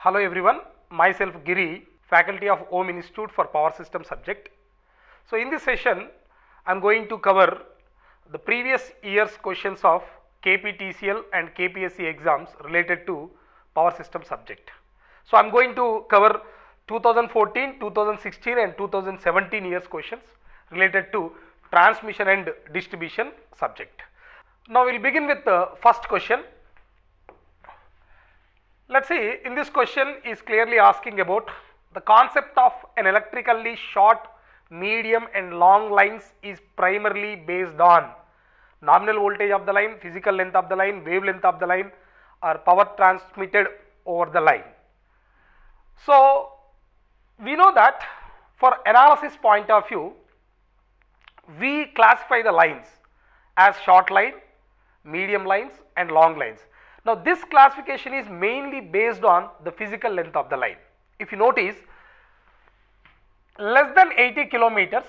Hello everyone, myself Giri, faculty of OHM Institute for Power System subject. So in this session, I am going to cover the previous year's questions of KPTCL and KPSC exams related to power system subject. So I am going to cover 2014, 2016 and 2017 years questions related to transmission and distribution subject. Now we will begin with the first question. Let's see, in this question is clearly asking about the concept of an electrically short, medium and long lines is primarily based on nominal voltage of the line, physical length of the line, wavelength of the line or power transmitted over the line. So we know that for analysis point of view, we classify the lines as short line, medium lines and long lines. Now this classification is mainly based on the physical length of the line. If you notice, less than 80 kilometers,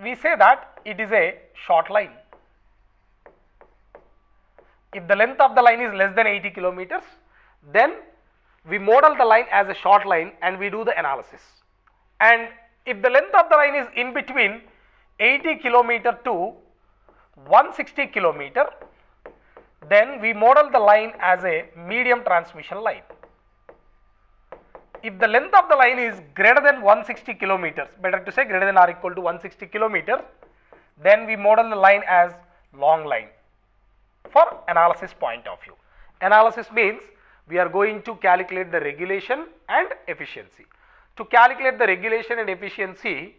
we say that it is a short line. If the length of the line is less than 80 kilometers, then we model the line as a short line and we do the analysis. And if the length of the line is in between 80 kilometer to 160 kilometer, then we model the line as a medium transmission line. If the length of the line is greater than 160 kilometers, better to say greater than or equal to 160 kilometers, then we model the line as long line for analysis point of view. Analysis means we are going to calculate the regulation and efficiency. To calculate the regulation and efficiency,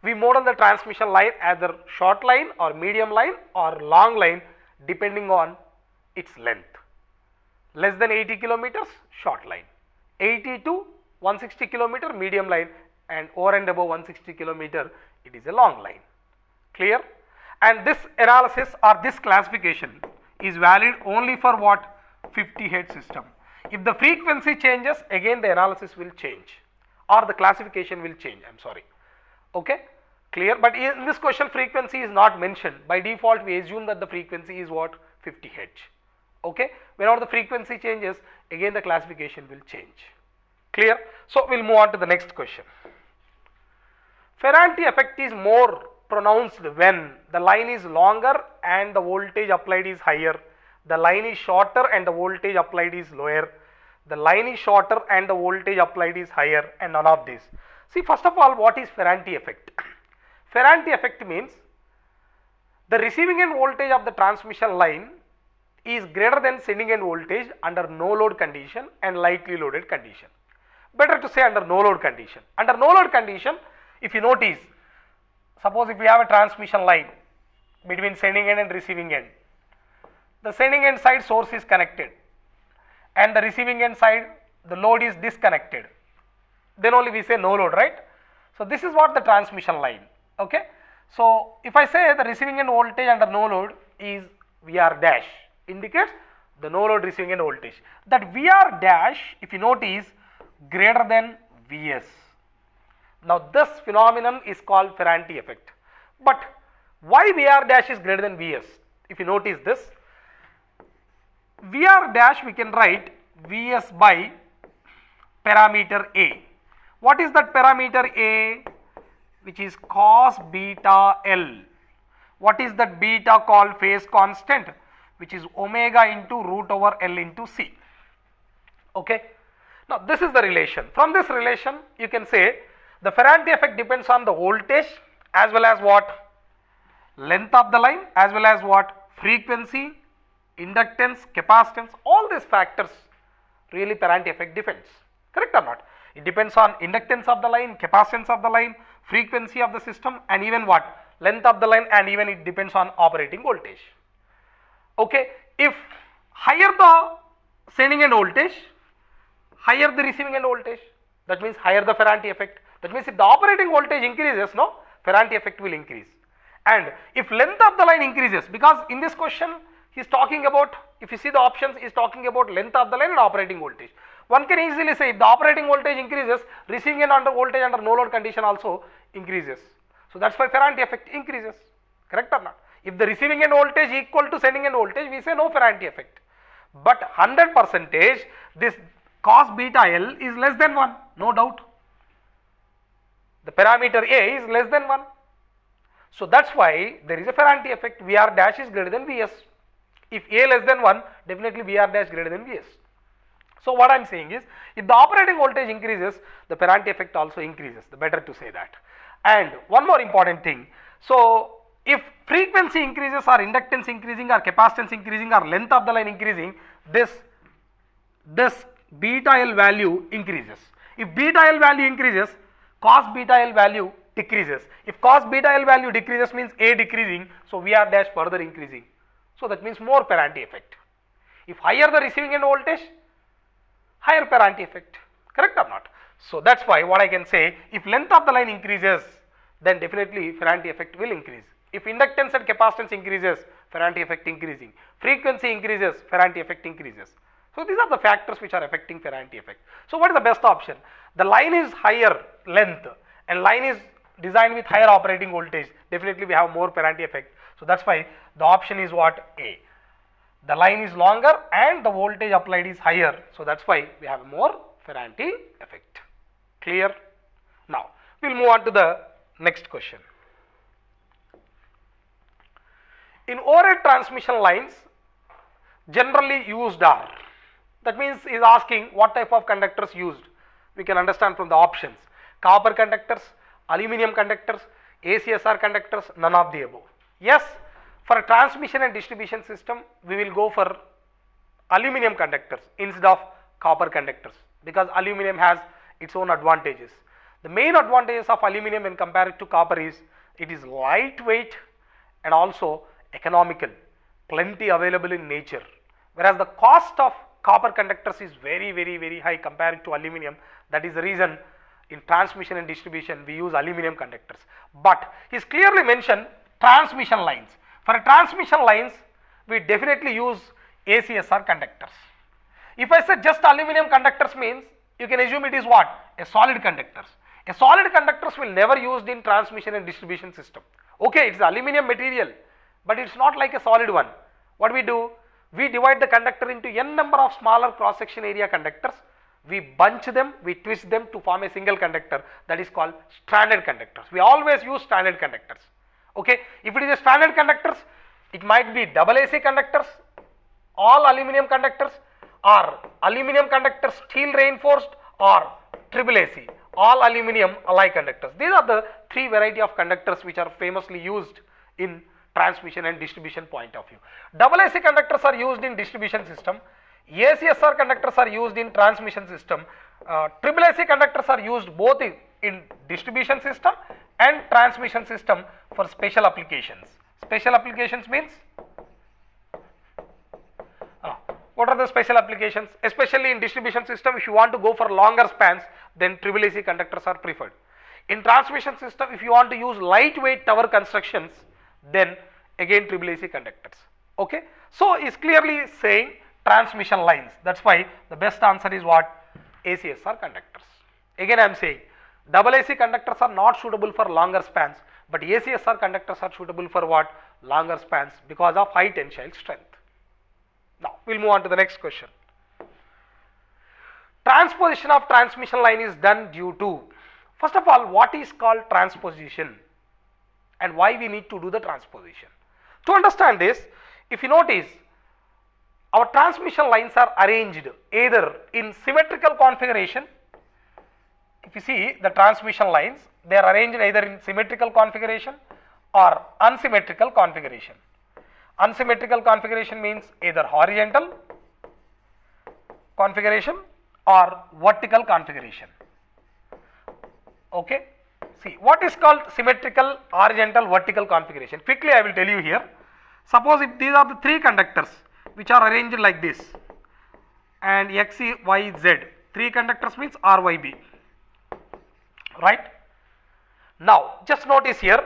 we model the transmission line either short line or medium line or long line depending on its length. Less than 80 kilometers, short line. 80 to 160 kilometer, medium line, and over and above 160 kilometer, it is a long line. Clear? And this analysis or this classification is valid only for what? 50 Hz system. If the frequency changes, again the analysis will change or the classification will change. I am sorry. Okay? Clear? But in this question, frequency is not mentioned. By default, we assume that the frequency is what? 50 Hz. Okay? Whenever the frequency changes, again the classification will change. Clear? So we will move on to the next question. Ferranti effect is more pronounced when the line is longer and the voltage applied is higher, the line is shorter and the voltage applied is lower, the line is shorter and the voltage applied is higher, and none of this. See, first of all, what is Ferranti effect? Ferranti effect means the receiving end voltage of the transmission line is greater than sending end voltage under no load condition and lightly loaded condition. Better to say under no load condition. Under no load condition, if you notice, suppose if we have a transmission line between sending end and receiving end, the sending end side source is connected and the receiving end side the load is disconnected, then only we say no load, right? So this is what the transmission line. Okay. So if I say the receiving end voltage under no load is VR dash, indicates the no load receiving end voltage. That VR dash, if you notice, greater than Vs. Now this phenomenon is called Ferranti effect. But why VR dash is greater than Vs? If you notice this, VR dash we can write Vs by parameter A. What is that parameter A? Which is cos beta L. What is that beta called? Phase constant, which is omega into root over L into C. Okay. Now this is the relation. From this relation you can say the Ferranti effect depends on the voltage as well as what? Length of the line as well as what? Frequency, inductance, capacitance, all these factors really Ferranti effect depends. Correct or not? It depends on inductance of the line, capacitance of the line, frequency of the system and even what? Length of the line, and even it depends on operating voltage. Okay. If higher the sending end voltage, higher the receiving end voltage, that means higher the Ferranti effect. That means if the operating voltage increases, no, Ferranti effect will increase. And if length of the line increases, because in this question he is talking about, if you see the options, he is talking about length of the line and operating voltage. One can easily say if the operating voltage increases, receiving end under voltage under no load condition also increases. So that's why Ferranti effect increases. Correct or not? If the receiving end voltage equal to sending end voltage, we say no Ferranti effect. But 100% this cos beta L is less than 1, no doubt. The parameter A is less than 1. So that's why there is a Ferranti effect. VR dash is greater than Vs. If A less than 1, definitely VR dash greater than Vs. So what I am saying is, if the operating voltage increases, the Ferranti effect also increases. The better to say that. And one more important thing. So if frequency increases or inductance increasing or capacitance increasing or length of the line increasing, this beta L value increases. If beta L value increases, cos beta L value decreases. If cos beta L value decreases means A decreasing, so VR dash further increasing. So that means more Ferranti effect. If higher the receiving end voltage, higher Ferranti effect. Correct or not? So that's why what I can say, if length of the line increases, then definitely Ferranti effect will increase. If inductance and capacitance increases, Ferranti effect increasing. Frequency increases, Ferranti effect increases. So these are the factors which are affecting Ferranti effect. So what is the best option? The line is higher length and line is designed with higher operating voltage. Definitely we have more Ferranti effect. So that's why the option is what? A. The line is longer and the voltage applied is higher. So that's why we have more Ferranti effect. Clear? Now we will move on to the next question. In overhead transmission lines, generally used are, that means is asking what type of conductors used. We can understand from the options: copper conductors, aluminum conductors, ACSR conductors, none of the above. Yes, for a transmission and distribution system, we will go for aluminum conductors instead of copper conductors, because aluminum has its own advantages. The main advantages of aluminum when compared to copper is it is lightweight and also economical, plenty available in nature, whereas the cost of copper conductors is very high compared to aluminum. That is the reason in transmission and distribution we use aluminum conductors. But he is clearly mentioned transmission lines. For transmission lines, we definitely use ACSR conductors. If I say just aluminum conductors means, you can assume it is what? A solid conductors. A solid conductors will never used in transmission and distribution system. Okay, it's aluminum material, but it's not like a solid one. What we do? We divide the conductor into n number of smaller cross section area conductors. We bunch them, we twist them to form a single conductor, that is called stranded conductors. We always use stranded conductors. Okay, if it is a stranded conductors, it might be double AC conductors, all aluminum conductors, or aluminum conductors steel reinforced, or triple AC, all aluminum alloy conductors. These are the three variety of conductors which are famously used in transmission and distribution point of view. Double AC conductors are used in distribution system, ACSR conductors are used in transmission system, triple AC conductors are used both in distribution system and transmission system for special applications. Special applications means, what are the special applications? Especially in distribution system, if you want to go for longer spans, then triple AC conductors are preferred. In transmission system, if you want to use lightweight tower constructions, then again triple AC conductors. Okay, so it's clearly saying transmission lines. That's why the best answer is what? ACSR conductors. Again I am saying double AC conductors are not suitable for longer spans, but ACSR conductors are suitable for what? Longer spans, because of high tensile strength. Now we will move on to the next question. Transposition of transmission line is done due to, first of all, what is called transposition and why we need to do the transposition. To understand this, if you notice, our transmission lines are arranged either in symmetrical configuration. If you see the transmission lines, they are arranged either in symmetrical configuration or unsymmetrical configuration. Unsymmetrical configuration means either horizontal configuration or vertical configuration. Okay, see what is called symmetrical, horizontal, vertical configuration. Quickly I will tell you here. Suppose if these are the three conductors which are arranged like this, and X, Y, Z, three conductors means RYB, right? Now just notice here,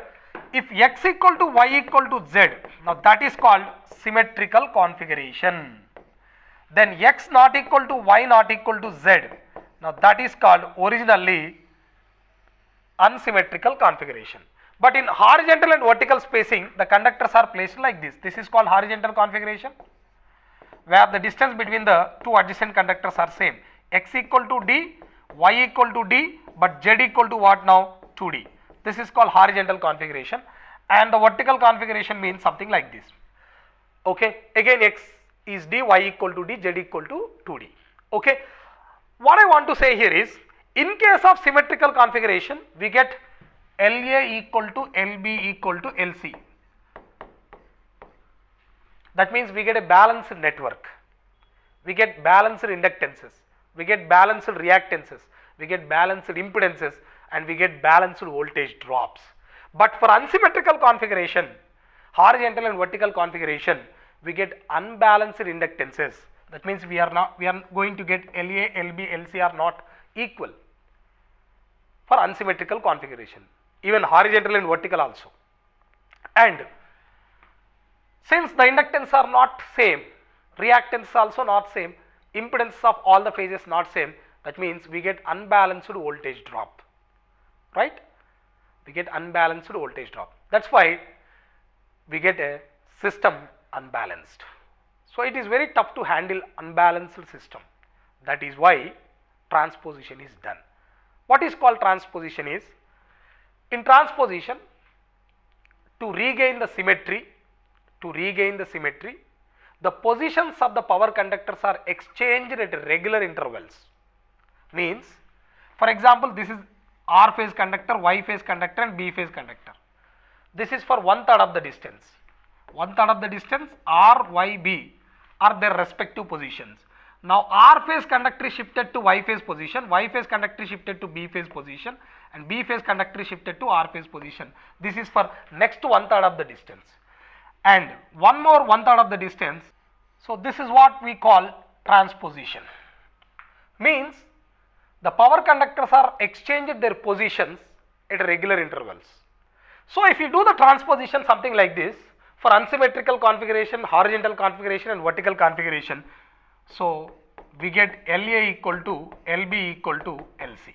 if X equal to Y equal to Z, now that is called symmetrical configuration. Then X not equal to Y not equal to Z, now that is called originally unsymmetrical configuration. But in horizontal and vertical spacing, the conductors are placed like this. This is called horizontal configuration, where the distance between the two adjacent conductors are same. x equal to d, y equal to d, but z equal to what now? 2d. This is called horizontal configuration, and the vertical configuration means something like this. Okay, again x is d, y equal to d, z equal to 2d. Okay, what I want to say here is, in case of symmetrical configuration, we get LA equal to LB equal to LC. That means we get a balanced network, we get balanced inductances, we get balanced reactances, we get balanced impedances, and we get balanced voltage drops. But for unsymmetrical configuration, horizontal and vertical configuration, we get unbalanced inductances. That means we are going to get LA, LB, LC are not equal for unsymmetrical configuration, even horizontal and vertical also. And since the inductance are not same, reactance also not same, impedance of all the phases not same, that means we get unbalanced voltage drop, right? We get unbalanced voltage drop. That's why we get a system unbalanced. So it is very tough to handle unbalanced system. That is why transposition is done. What is called transposition is, in transposition, to regain the symmetry, the positions of the power conductors are exchanged at regular intervals. Means, for example, this is R phase conductor, Y phase conductor, and B phase conductor. This is for 1/3 of the distance. 1/3 of the distance, R, Y, B are their respective positions. Now R phase conductor is shifted to Y phase position, Y phase conductor is shifted to B phase position, and B phase conductor is shifted to R phase position. This is for next 1/3 of the distance. And one more 1/3 of the distance. So this is what we call transposition. Means the power conductors are exchanged their positions at regular intervals. So if you do the transposition something like this, for unsymmetrical configuration, horizontal configuration, and vertical configuration, so we get LA equal to LB equal to LC.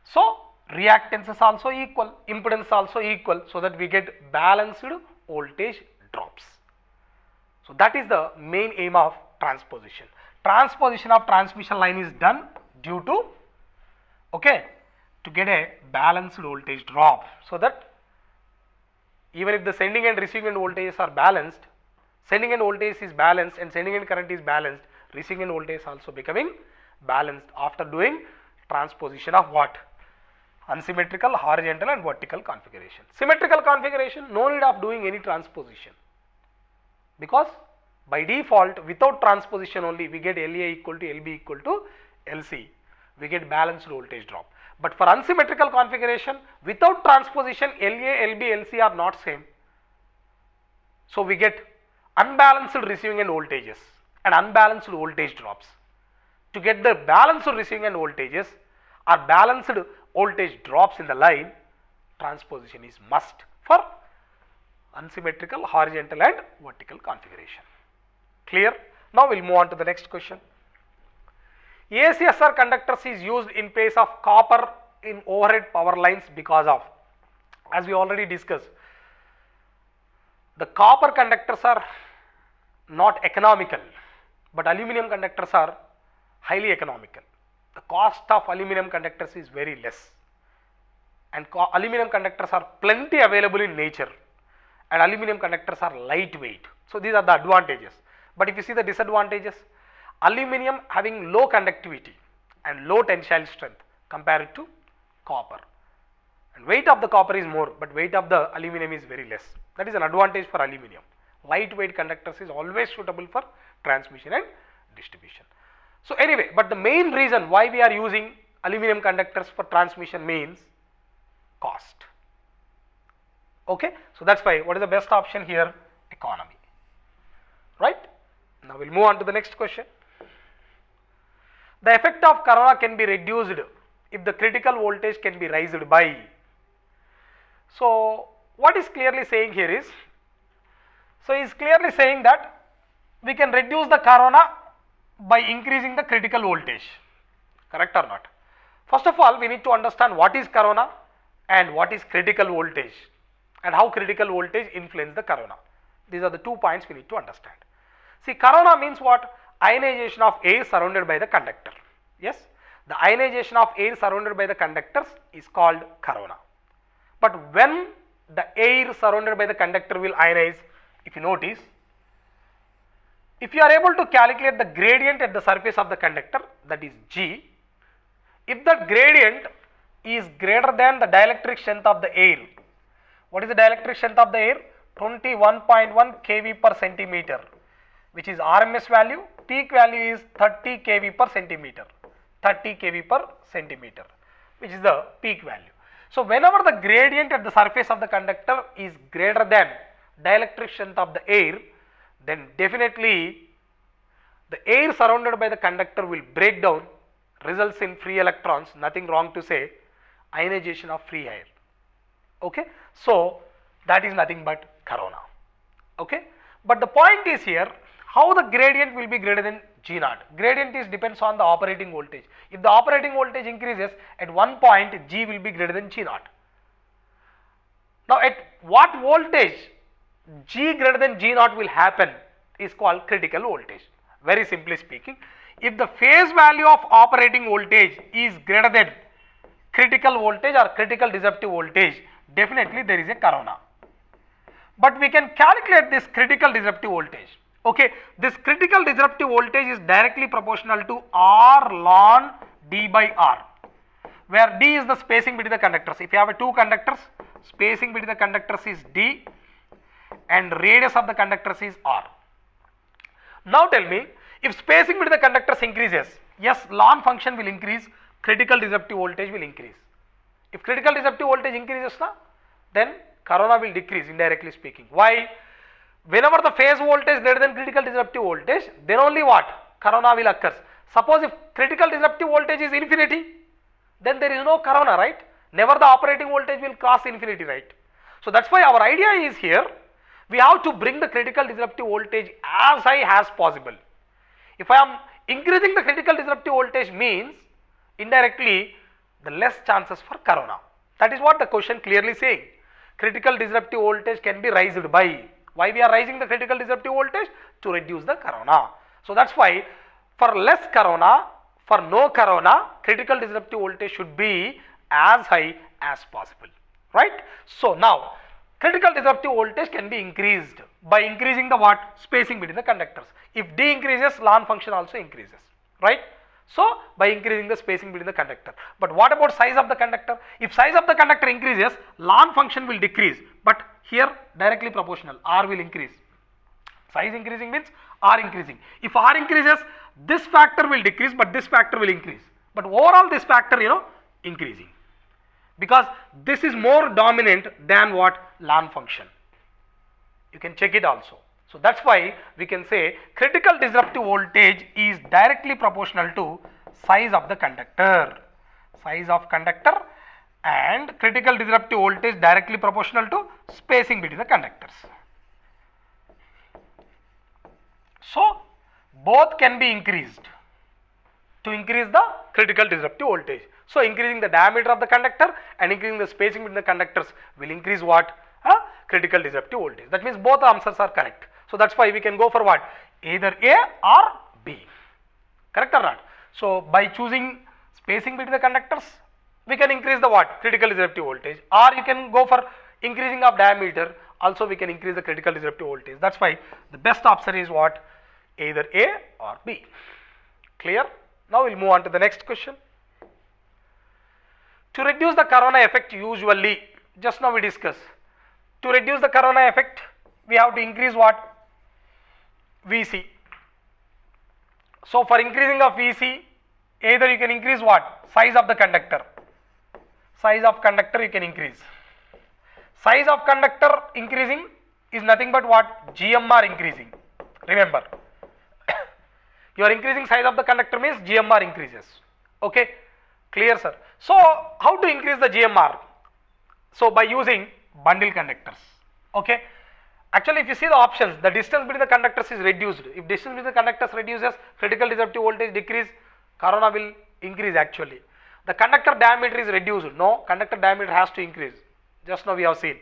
So reactance is also equal, impedance also equal, so that we get balanced voltage drops. So that is the main aim of transposition. Transposition of transmission line is done due to, okay, to get a balanced voltage drop, so that even if the sending and receiving end voltages are balanced, sending end voltage is balanced and sending end current is balanced, receiving end voltage is also becoming balanced after doing transposition of what? Unsymmetrical, horizontal, and vertical configuration. Symmetrical configuration, no need of doing any transposition, because by default without transposition only we get LA equal to LB equal to LC, we get balanced voltage drop. But for unsymmetrical configuration, without transposition, LA, LB, LC are not same. So we get unbalanced receiving end voltages and unbalanced voltage drops. To get the balanced receiving end voltages or balanced voltage drops in the line, transposition is must for unsymmetrical, horizontal, and vertical configuration. Clear? Now we will move on to the next question. ACSR conductors is used in place of copper in overhead power lines because of, as we already discussed, the copper conductors are not economical, but aluminum conductors are highly economical. The cost of aluminum conductors is very less, and aluminum conductors are plenty available in nature, and aluminum conductors are lightweight. So these are the advantages. But if you see the disadvantages, aluminum having low conductivity and low tensile strength compared to copper, and weight of the copper is more, but weight of the aluminum is very less. That is an advantage for aluminum. Lightweight conductors is always suitable for transmission and distribution. So anyway, but the main reason why we are using aluminum conductors for transmission means cost. Okay, so that's why what is the best option here? Economy, right? Now we'll move on to the next question. The effect of corona can be reduced if the critical voltage can be raised by. So what is clearly saying here is, so is clearly saying that we can reduce the corona by increasing the critical voltage. Correct or not? First of all, we need to understand what is corona and what is critical voltage, and how critical voltage influence the corona. These are the 2 points we need to understand. See, corona means what? ionization of air surrounded by the conductor. Yes, the ionization of air surrounded by the conductors is called corona. But when the air surrounded by the conductor will ionize, if you notice, if you are able to calculate the gradient at the surface of the conductor, that is G, if that gradient is greater than the dielectric strength of the air, what is the dielectric strength of the air? 21.1 kV per centimeter, which is RMS value. Peak value is 30 kV per centimeter, 30 kV per centimeter, which is the peak value. So whenever the gradient at the surface of the conductor is greater than dielectric strength of the air, then definitely the air surrounded by the conductor will break down, results in free electrons, nothing wrong to say, ionization of free air. Okay, so that is nothing but corona. Okay, but the point is here, how the gradient will be greater than G naught. Gradient is depends on the operating voltage. If the operating voltage increases, at one point G will be greater than G naught. Now at what voltage G greater than G naught will happen is called critical voltage. Very simply speaking, if the phase value of operating voltage is greater than critical voltage or critical disruptive voltage, definitely there is a corona. But we can calculate this critical disruptive voltage. Okay, this critical disruptive voltage is directly proportional to R ln D by R, where D is the spacing between the conductors. If you have two conductors, spacing between the conductors is D and radius of the conductors is R. Now tell me, if spacing between the conductors increases, yes, ln function will increase, critical disruptive voltage will increase. If critical disruptive voltage increases, then corona will decrease, indirectly speaking. Why? Whenever the phase voltage greater than critical disruptive voltage, then only what? Corona will occur. Suppose if critical disruptive voltage is infinity, then there is no corona, right? Never the operating voltage will cross infinity, right? So that's why our idea is here, we have to bring the critical disruptive voltage as high as possible. If I am increasing the critical disruptive voltage means, indirectly, the less chances for corona. That is what the question clearly saying. Critical disruptive voltage can be raised by. Why we are raising the critical disruptive voltage? To reduce the corona. So that's why for less corona, for no corona, critical disruptive voltage should be as high as possible, right? So now critical disruptive voltage can be increased by increasing the what? Spacing between the conductors. If D increases, ln function also increases, right? So by increasing the spacing between the conductor. But what about size of the conductor? If size of the conductor increases, ln function will decrease, but here directly proportional, R will increase. Size increasing means R increasing. If R increases, this factor will decrease, but this factor will increase. But overall this factor, increasing, because this is more dominant than what? Ln function. You can check it also. So that's why we can say critical disruptive voltage is directly proportional to size of the conductor. Size of conductor and critical disruptive voltage directly proportional to spacing between the conductors. So both can be increased to increase the critical disruptive voltage. So increasing the diameter of the conductor and increasing the spacing between the conductors will increase what? Critical disruptive voltage. That means both answers are correct. So that's why we can go for what? Either A or B. Correct or not? So by choosing spacing between the conductors, we can increase the what? Critical disruptive voltage. Or you can go for increasing of diameter. Also we can increase the critical disruptive voltage. That's why the best option is what? Either A or B. Clear? Now we'll move on to the next question. To reduce the corona effect, usually, just now we discussed, to reduce the corona effect, we have to increase what? Vc. So for increasing of Vc, either you can increase what? Size of the conductor. Size of conductor you can increase. Size of conductor increasing is nothing but what? GMR increasing. Remember, you are increasing size of the conductor means GMR increases. Okay, clear sir? So how to increase the GMR? So by using bundle conductors. Okay, actually if you see the options, the distance between the conductors is reduced. If distance between the conductors reduces, critical disruptive voltage decrease, corona will increase actually. The conductor diameter is reduced. No, conductor diameter has to increase. Just now we have seen.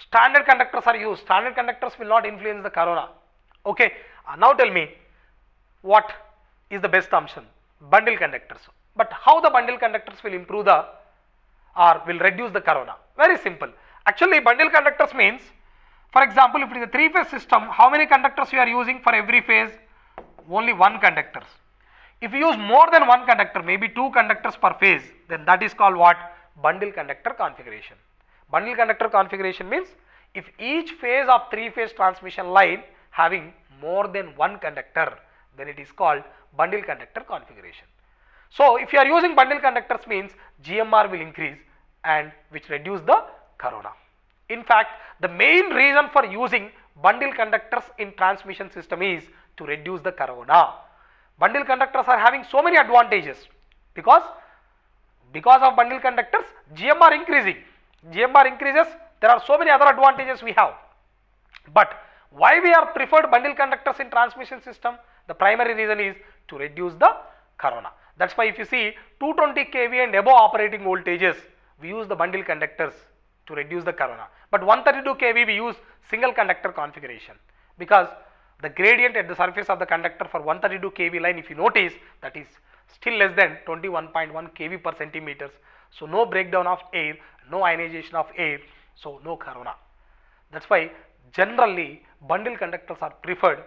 Standard conductors are used. Standard conductors will not influence the corona. Okay, now tell me, what is the best option? Bundle conductors. But how the bundle conductors will improve the or will reduce the corona? Very simple. Actually, bundle conductors means, for example, if it is a 3-phase system, how many conductors you are using for every phase? Only 1 conductors. If you use more than 1 conductor, maybe 2 conductors per phase, then that is called what? Bundle conductor configuration. Bundle conductor configuration means if each phase of 3-phase transmission line having more than 1 conductor, then it is called bundle conductor configuration. So, if you are using bundle conductors means GMR will increase and which reduce the corona. In fact, the main reason for using bundle conductors in transmission system is to reduce the corona. Bundle conductors are having so many advantages because of bundle conductors GMR increasing. GMR increases, there are so many other advantages we have. But why we are preferred bundle conductors in transmission system? The primary reason is to reduce the corona. That's why if you see 220 kV and above operating voltages, we use the bundle conductors to reduce the corona. But 132 kV we use single conductor configuration because the gradient at the surface of the conductor for 132 kV line, if you notice, that is still less than 21.1 kV per centimeters. So no breakdown of air, no ionization of air, so no corona. That's why generally bundle conductors are preferred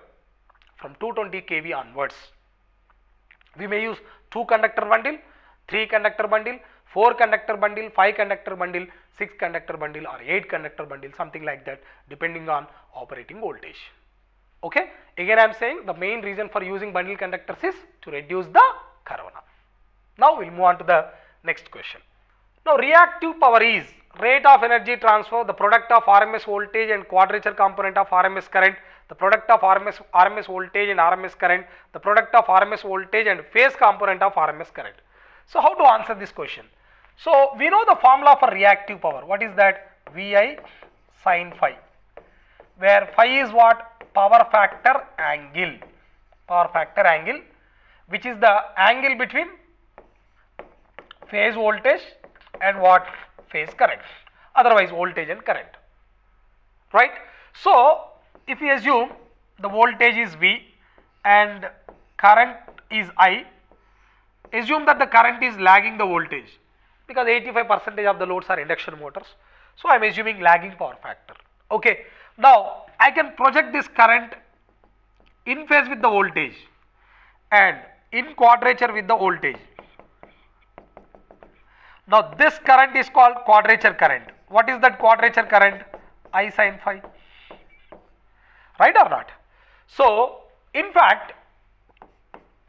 from 220 kV onwards. We may use 2 conductor bundle, 3 conductor bundle, 4 conductor bundle, 5 conductor bundle, 6 conductor bundle or 8 conductor bundle, something like that, depending on operating voltage. Okay, again I am saying the main reason for using bundle conductors is to reduce the corona. Now we will move on to the next question. Now reactive power is rate of energy transfer, the product of RMS voltage and quadrature component of RMS current, the product of RMS voltage and RMS current, the product of RMS voltage and phase component of RMS current. So how to answer this question? So we know the formula for reactive power. What is that? VI sin phi, where phi is what? Power factor angle, which is the angle between phase voltage and what? Phase current, otherwise voltage and current, right? So if we assume the voltage is V and current is I, assume that the current is lagging the voltage because 85% of the loads are induction motors. So I am assuming lagging power factor. Okay. Now I can project this current in phase with the voltage and in quadrature with the voltage. Now this current is called quadrature current. What is that quadrature current? I sin phi, right or not? So in fact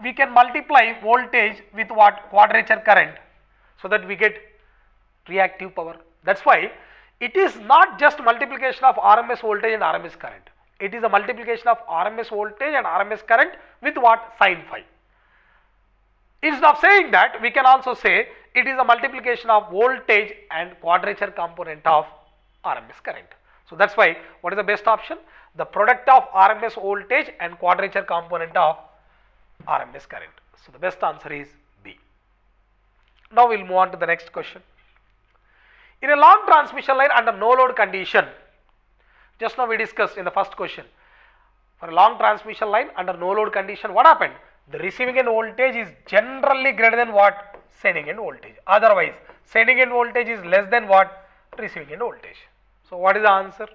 we can multiply voltage with what? Quadrature current, so that we get reactive power. That's why it is not just multiplication of RMS voltage and RMS current. It is a multiplication of RMS voltage and RMS current with what? Sin phi. Instead of saying that, we can also say it is a multiplication of voltage and quadrature component of RMS current. So that's why what is the best option? The product of RMS voltage and quadrature component of RMS current. So the best answer is B. Now we will move on to the next question. In a long transmission line under no load condition, just now we discussed in the first question, for a long transmission line under no load condition, what happened? The receiving end voltage is generally greater than what? Sending end voltage. Otherwise, sending end voltage is less than what? Receiving end voltage. So what is the answer?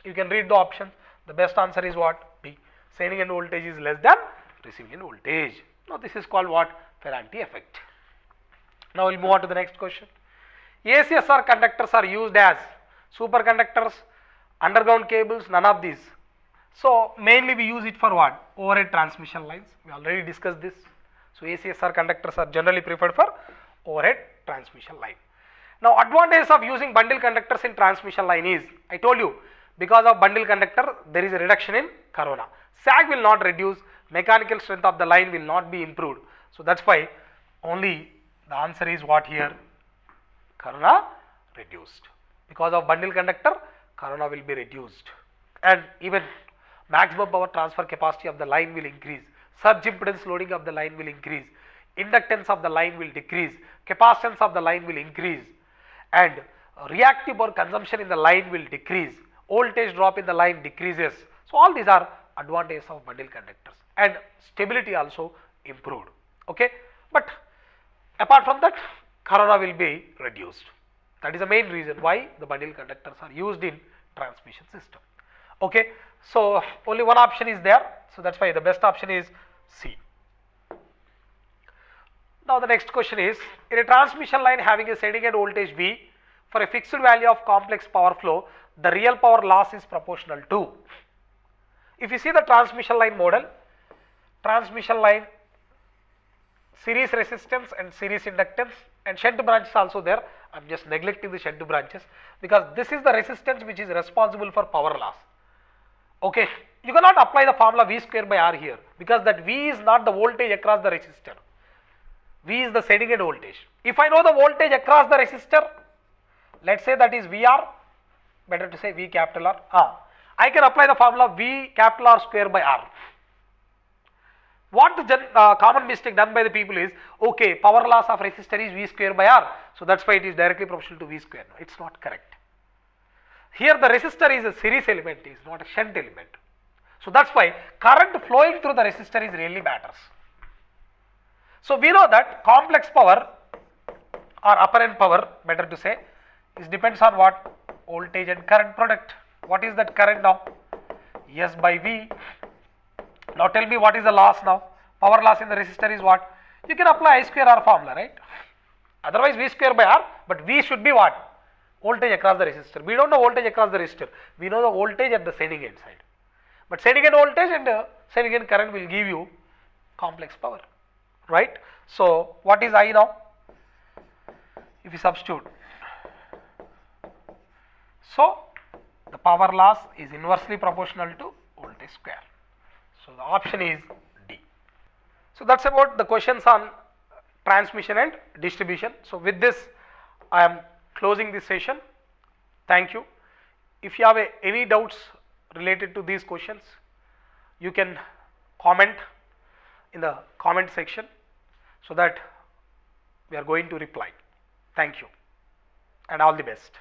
You can read the options. The best answer is what? B. Sending end voltage is less than receiving end voltage. Now this is called what? Ferranti effect. Now we will move on to the next question. ACSR conductors are used as superconductors, underground cables, none of these. So mainly we use it for what? Overhead transmission lines. We already discussed this. So ACSR conductors are generally preferred for overhead transmission line. Now advantage of using bundle conductors in transmission line is, I told you, because of bundle conductor there is a reduction in corona. Sag will not reduce, mechanical strength of the line will not be improved. So that's why only the answer is what here? Corona reduced. Because of bundle conductor, corona will be reduced, and even maximum power transfer capacity of the line will increase, surge impedance loading of the line will increase, inductance of the line will decrease, capacitance of the line will increase, and reactive power consumption in the line will decrease, voltage drop in the line decreases. So all these are advantages of bundle conductors, and stability also improved. Okay, but apart from that, corona will be reduced. That is the main reason why the bundle conductors are used in transmission system. Okay, so only one option is there, so that's why the best option is C. Now the next question is, in a transmission line having a setting end voltage V for a fixed value of complex power flow, the real power loss is proportional to. If you see the transmission line model, transmission line, series resistance and series inductance, and shunt branches also there. I am just neglecting the shunt branches because this is the resistance which is responsible for power loss. Okay, you cannot apply the formula V square by R here because that V is not the voltage across the resistor. V is the setting end voltage. If I know the voltage across the resistor, let us say that is VR, better to say V capital R. I can apply the formula V capital R square by R. What the common mistake done by the people is, okay, power loss of resistor is V square by R, so that's why it is directly proportional to V square. No, it's not correct. Here the resistor is a series element, is not a shunt element. So that's why current flowing through the resistor is really matters. So we know that complex power or apparent power, better to say, is depends on what? Voltage and current product. What is that current now? S by V. Now tell me what is the loss now? Power loss in the resistor is what? You can apply I square R formula, right? Otherwise V square by R, but V should be what? Voltage across the resistor. We don't know voltage across the resistor. We know the voltage at the sending end side. But sending end voltage and sending end current will give you complex power, right? So what is I now? If you substitute, so the power loss is inversely proportional to voltage square. So the option is D. So that's about the questions on transmission and distribution. So with this, I am closing this session. Thank you. If you have any doubts related to these questions, you can comment in the comment section so that we are going to reply. Thank you and all the best.